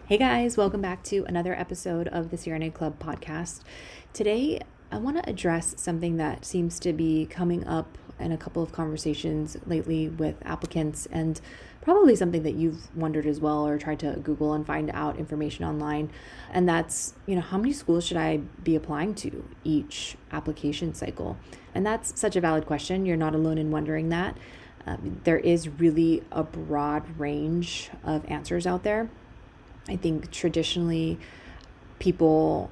Hey guys, welcome back to another episode of the CRNA Club podcast. Today, I want to address something that seems to be coming up in a couple of conversations lately with applicants, and probably something that you've wondered as well or tried to Google and find out information online. And that's, how many schools should I be applying to each application cycle? And that's such a valid question. You're not alone in wondering that. There is really a broad range of answers out there. I think traditionally people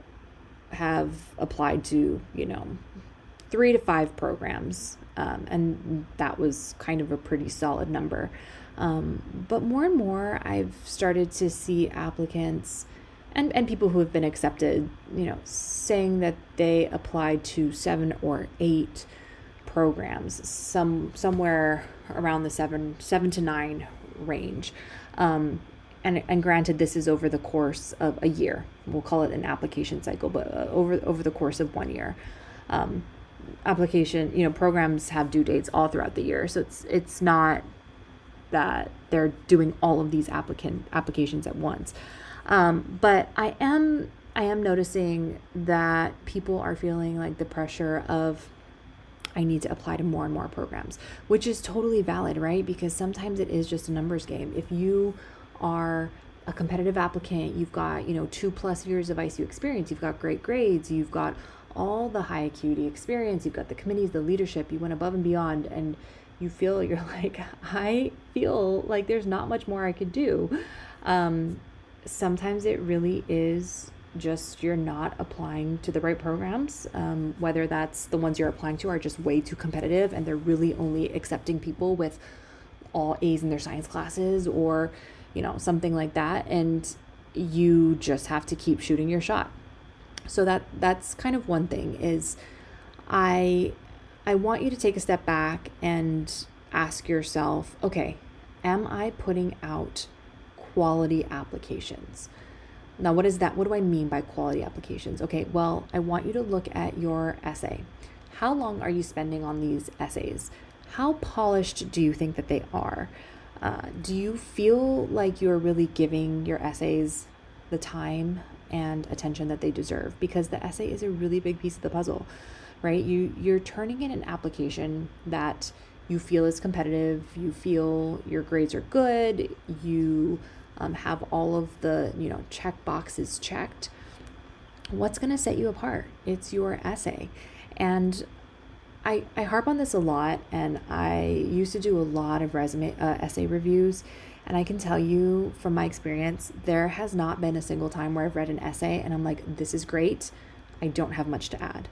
have applied to, 3 to 5 programs, and that was kind of a pretty solid number. But more and more I've started to see applicants and people who have been accepted, saying that they applied to 7 or 8 programs, somewhere around the 7 to 9 range. And granted, this is over the course of a year. We'll call it an application cycle, but over the course of 1 year. Programs have due dates all throughout the year. So it's not that they're doing all of these applications at once. But I am noticing that people are feeling like the pressure of, I need to apply to more and more programs, which is totally valid, right? Because sometimes it is just a numbers game. If you are a competitive applicant, you've got 2+ years of ICU experience, you've got great grades, you've got all the high acuity experience, you've got the committees, the leadership, you went above and beyond, and you're like, I feel like there's not much more I could do. Sometimes it really is just you're not applying to the right programs, whether that's the ones you're applying to are just way too competitive and they're really only accepting people with all A's in their science classes, or something like that, and you just have to keep shooting your shot. So that's kind of one thing is I want you to take a step back and ask yourself, okay, am I putting out quality applications? Now, what is that? What do I mean by quality applications? Okay, well, I want you to look at your essay. How long are you spending on these essays? How polished do you think that they are? Do you feel like you're really giving your essays the time and attention that they deserve? Because the essay is a really big piece of the puzzle, right? You're turning in an application that you feel is competitive, you feel your grades are good, you have all of the, check boxes checked. What's going to set you apart? It's your essay. And I harp on this a lot, and I used to do a lot of essay reviews, and I can tell you from my experience, there has not been a single time where I've read an essay and I'm like, this is great, I don't have much to add.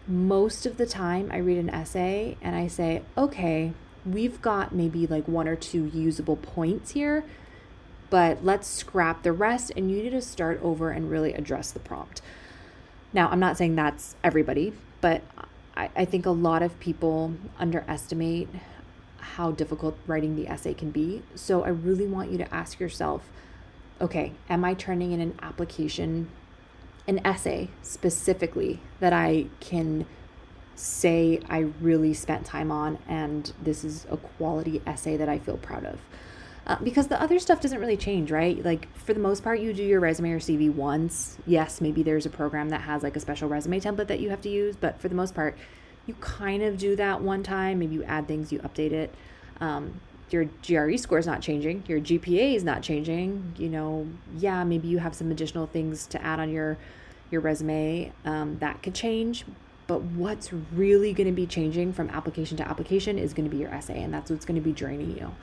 Most of the time I read an essay and I say, okay, we've got maybe like 1 or 2 usable points here, but let's scrap the rest and you need to start over and really address the prompt. Now, I'm not saying that's everybody, but I think a lot of people underestimate how difficult writing the essay can be. So I really want you to ask yourself, okay, am I turning in an essay specifically that I can say I really spent time on, and this is a quality essay that I feel proud of? Because the other stuff doesn't really change, right? Like for the most part, you do your resume or CV once. Yes, maybe there's a program that has like a special resume template that you have to use, but for the most part, you kind of do that one time. Maybe you add things, you update it. Your GRE score is not changing. Your GPA is not changing. Maybe you have some additional things to add on your resume that could change. But what's really going to be changing from application to application is going to be your essay, and that's what's going to be draining you.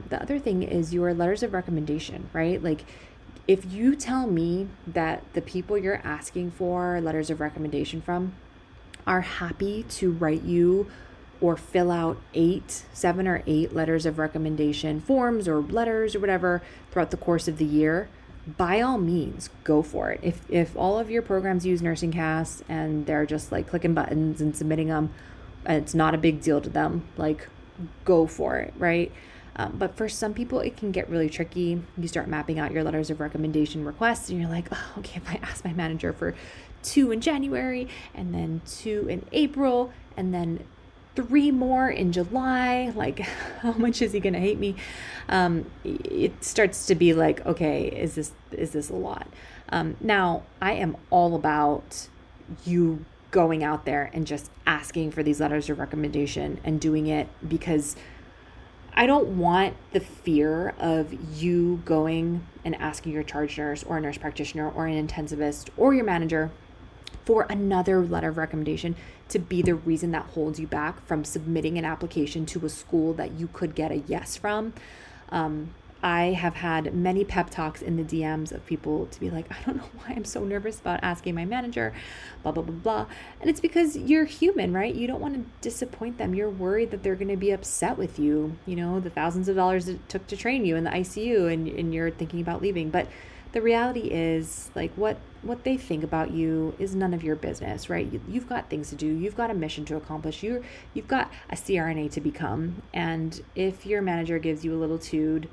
The other thing is your letters of recommendation, right? Like if you tell me that the people you're asking for letters of recommendation from are happy to write you or fill out 7 or 8 letters of recommendation forms or letters or whatever throughout the course of the year, by all means, go for it. If all of your programs use NursingCast and they're just like clicking buttons and submitting them, and it's not a big deal to them, like go for it, right? But for some people, it can get really tricky. You start mapping out your letters of recommendation requests and you're like, oh, okay, if I ask my manager for 2 in January and then 2 in April and then 3 more in July. Like, how much is he going to hate me? It starts to be like, okay, is this a lot? Now, I am all about you going out there and just asking for these letters of recommendation and doing it, because I don't want the fear of you going and asking your charge nurse or a nurse practitioner or an intensivist or your manager for another letter of recommendation to be the reason that holds you back from submitting an application to a school that you could get a yes from. I have had many pep talks in the DMs of people to be like, I don't know why I'm so nervous about asking my manager, blah, blah, blah, blah. And it's because you're human, right? You don't want to disappoint them. You're worried that they're going to be upset with you, the thousands of dollars it took to train you in the ICU, and you're thinking about leaving. But the reality is, like, what they think about you is none of your business, right? You've got things to do. You've got a mission to accomplish. You've got a CRNA to become. And if your manager gives you a little tood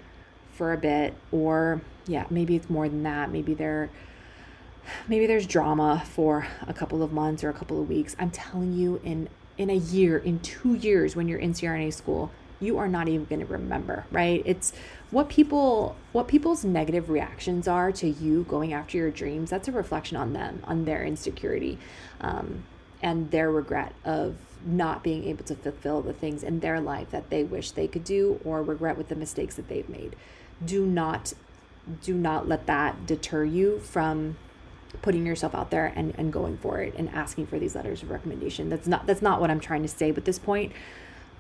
for a bit, or maybe it's more than that, maybe there's drama for a couple of months or a couple of weeks, I'm telling you, in a year, in 2 years, when you're in CRNA school, you are not even going to remember, right? It's what people's negative reactions are to you going after your dreams. That's a reflection on them, on their insecurity, and their regret of not being able to fulfill the things in their life that they wish they could do, or regret with the mistakes that they've made. Do not let that deter you from putting yourself out there and going for it and asking for these letters of recommendation. That's not what I'm trying to say at this point.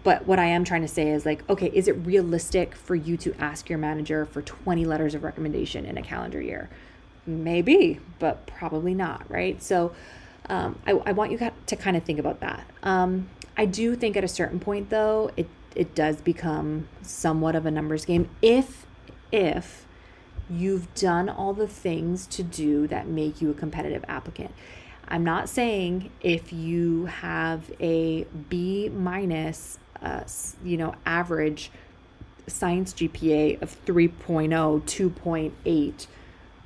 But what I am trying to say is, like, okay, is it realistic for you to ask your manager for 20 letters of recommendation in a calendar year? Maybe, but probably not, right? So I want you to kind of think about that. I do think at a certain point, though, it does become somewhat of a numbers game if you've done all the things to do that make you a competitive applicant. I'm not saying if you have a B minus, average science GPA of 3.0, 2.8,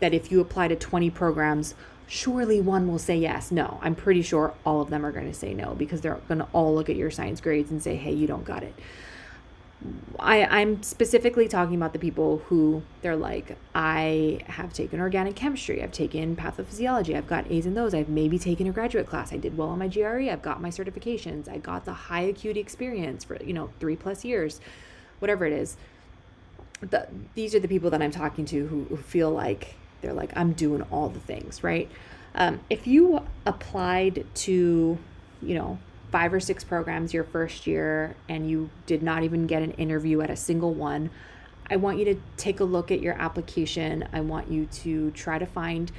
that if you apply to 20 programs, surely one will say yes. No, I'm pretty sure all of them are going to say no, because they're going to all look at your science grades and say, hey, you don't got it. I'm specifically talking about the people who they're like, I have taken organic chemistry, I've taken pathophysiology, I've got A's in those, I've maybe taken a graduate class, I did well on my GRE, I've got my certifications, I got the high acuity experience for 3+ years, whatever it is. These are the people that I'm talking to who feel like they're like, I'm doing all the things, right? If you applied to 5 or 6 programs your first year and you did not even get an interview at a single one, I want you to take a look at your application. I want you to try to find,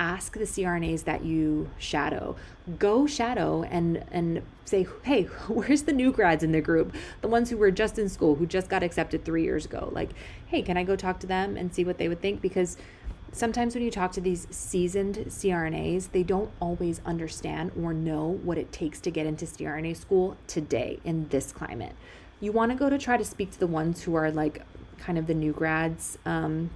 ask the CRNAs that you shadow. Go shadow and say, hey, where's the new grads in the group? The ones who were just in school, who just got accepted 3 years ago. Like, hey, can I go talk to them and see what they would think? Because sometimes when you talk to these seasoned CRNAs, they don't always understand or know what it takes to get into CRNA school today in this climate. You want to go to try to speak to the ones who are like kind of the new grads, who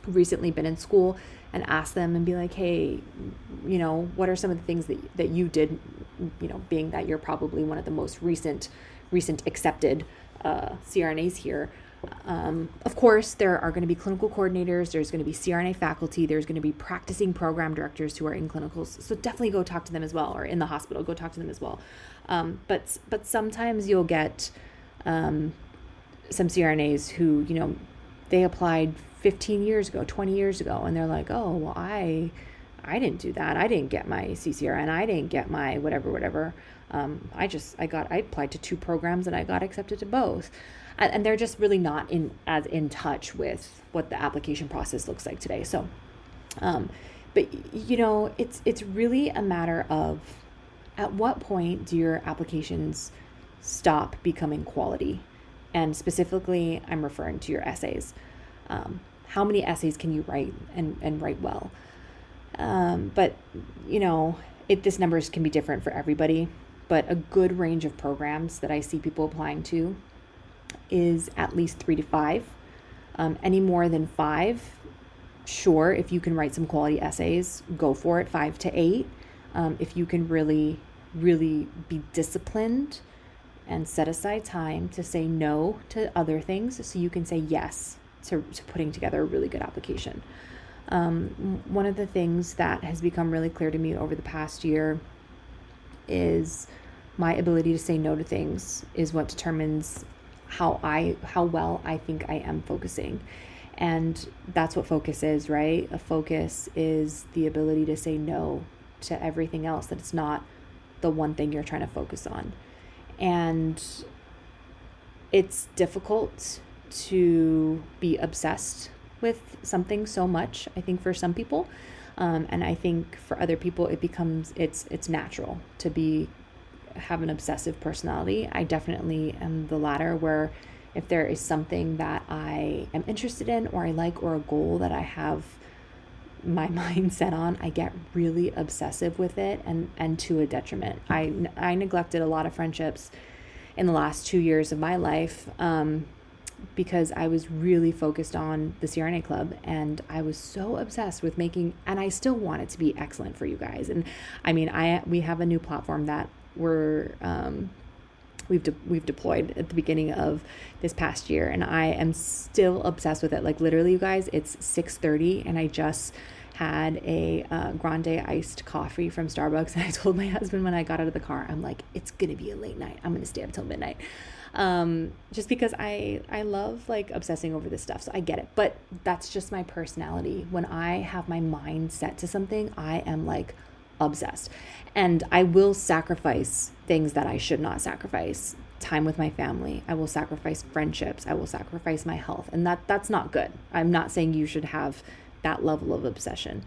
recently been in school, and ask them and be like, hey, what are some of the things that you did, being that you're probably one of the most recent accepted CRNAs here. Of course, there are going to be clinical coordinators, there's going to be CRNA faculty, there's going to be practicing program directors who are in clinicals. So definitely go talk to them as well, or in the hospital, go talk to them as well. But sometimes you'll get some CRNAs who, they applied 15 years ago, 20 years ago, and they're like, oh, well, I didn't do that. I didn't get my CCRN. I didn't get my whatever. I applied to 2 programs and I got accepted to both. And they're just really not as in touch with what the application process looks like today. So, but it's really a matter of, at what point do your applications stop becoming quality? And specifically, I'm referring to your essays. How many essays can you write and write well? But this numbers can be different for everybody, but a good range of programs that I see people applying to is at least 3 to 5. Any more than 5, sure, if you can write some quality essays, go for it. 5 to 8. If you can really, really be disciplined and set aside time to say no to other things so you can say yes to putting together a really good application. One of the things that has become really clear to me over the past year is my ability to say no to things is what determines how well I think I am focusing. And that's what focus is, right? A focus is the ability to say no to everything else, that it's not the one thing you're trying to focus on. And it's difficult to be obsessed with something so much, I think, for some people. And I think for other people, it's natural to have an obsessive personality. I definitely am the latter, where if there is something that I am interested in or I like, or a goal that I have my mind set on, I get really obsessive with it, and to a detriment. I neglected a lot of friendships in the last 2 years of my life because I was really focused on the CRNA Club, and I was so obsessed with making, and I still want it to be excellent for you guys. And I mean, we have a new platform that we've deployed at the beginning of this past year, and I am still obsessed with it. Like, literally, you guys, it's 6:30 and I just had a grande iced coffee from Starbucks, and I told my husband when I got out of the car, I'm like, it's gonna be a late night, I'm gonna stay up till midnight, just because I love like obsessing over this stuff. So I get it, but that's just my personality. When I have my mind set to something, I am like obsessed, and I will sacrifice things that I should not sacrifice. Time with my family, I will sacrifice friendships, I will sacrifice my health, and that's not good. I'm not saying you should have that level of obsession,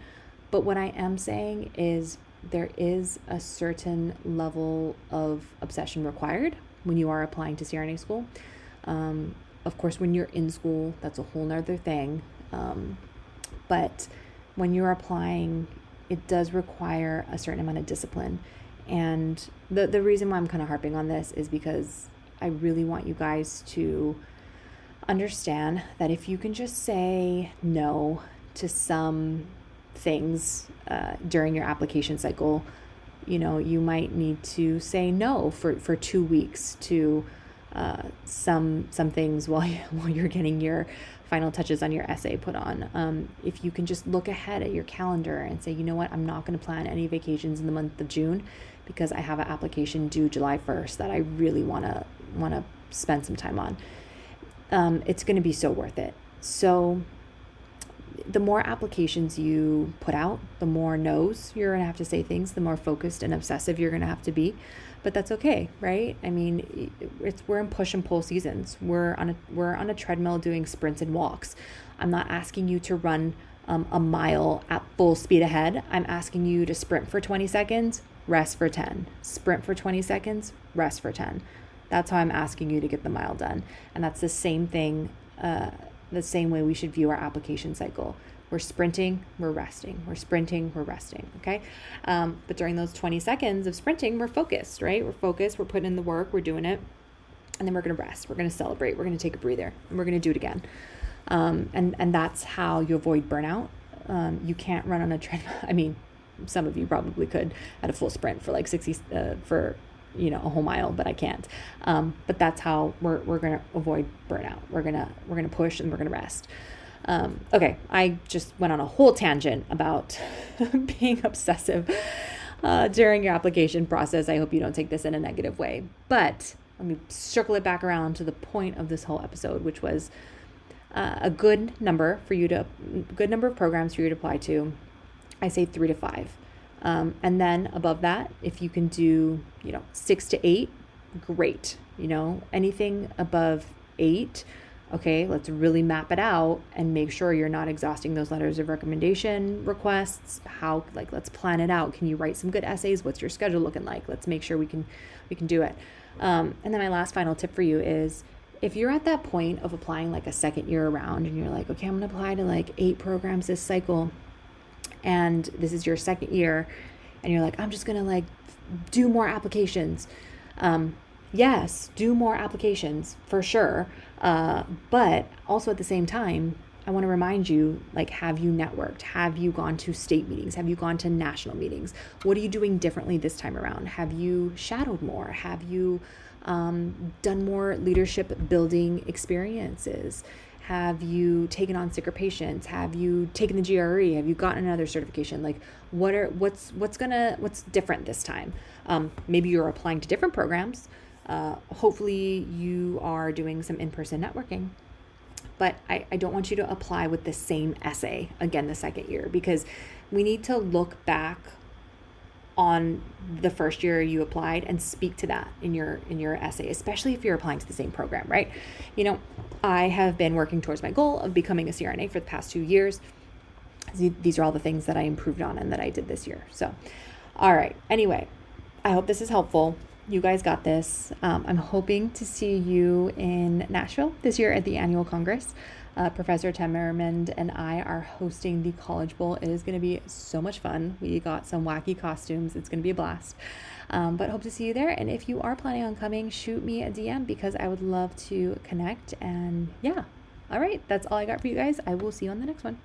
but what I am saying is there is a certain level of obsession required when you are applying to CRNA school. Of course, when you're in school, that's a whole nother thing, but when you're applying, it does require a certain amount of discipline. And the reason why I'm kind of harping on this is because I really want you guys to understand that if you can just say no to some things during your application cycle, you might need to say no for 2 weeks to some things while you're getting your final touches on your essay put on. If you can just look ahead at your calendar and say, you know what, I'm not going to plan any vacations in the month of June because I have an application due July 1st that I really want to spend some time on. It's going to be so worth it. So the more applications you put out, the more no's you're going to have to say things, the more focused and obsessive you're going to have to be. But that's okay, right? I mean, we're in push and pull seasons. We're on a treadmill doing sprints and walks. I'm not asking you to run a mile at full speed ahead. I'm asking you to sprint for 20 seconds, rest for 10. Sprint for 20 seconds, rest for 10. That's how I'm asking you to get the mile done. And that's the same thing, the same way we should view our application cycle. We're sprinting, we're resting. We're sprinting, we're resting, okay? But during those 20 seconds of sprinting, we're focused, right? We're focused, we're putting in the work, we're doing it. And then we're going to rest, we're going to celebrate, we're going to take a breather, and we're going to do it again. And that's how you avoid burnout. You can't run on a treadmill. I mean, some of you probably could at a full sprint for like 60, for a whole mile, but I can't. But that's how we're going to avoid burnout. We're going to push and we're going to rest. Okay, I just went on a whole tangent about being obsessive during your application process. I hope you don't take this in a negative way, but let me circle it back around to the point of this whole episode, which was a good number of programs for you to apply to. I say 3 to 5. And then above that, if you can do, 6 to 8, great. Anything above 8, okay, let's really map it out and make sure you're not exhausting those letters of recommendation requests. Let's plan it out. Can you write some good essays? What's your schedule looking like? Let's make sure we can do it. And then my last final tip for you is, if you're at that point of applying like a second year around and you're like, okay, I'm going to apply to like 8 programs this cycle, and this is your second year, and you're like, I'm just going to like do more applications. Yes, do more applications for sure. But also at the same time, I want to remind you, like, have you networked? Have you gone to state meetings? Have you gone to national meetings? What are you doing differently this time around? Have you shadowed more? Have you done more leadership building experiences? Have you taken on sicker patients? Have you taken the GRE? Have you gotten another certification? Like, what's different this time? Maybe you're applying to different programs. Hopefully you are doing some in-person networking. But I don't want you to apply with the same essay again the second year, because we need to look back on the first year you applied and speak to that in your essay, especially if you're applying to the same program, right? I have been working towards my goal of becoming a CRNA for the past 2 years. These are all the things that I improved on and that I did this year. So, all right. Anyway, I hope this is helpful. You guys got this. I'm hoping to see you in Nashville this year at the annual Congress. Professor Temmermond and I are hosting the College Bowl. It is going to be so much fun. We got some wacky costumes. It's going to be a blast. But hope to see you there. And if you are planning on coming, shoot me a DM, because I would love to connect. And yeah, all right. That's all I got for you guys. I will see you on the next one.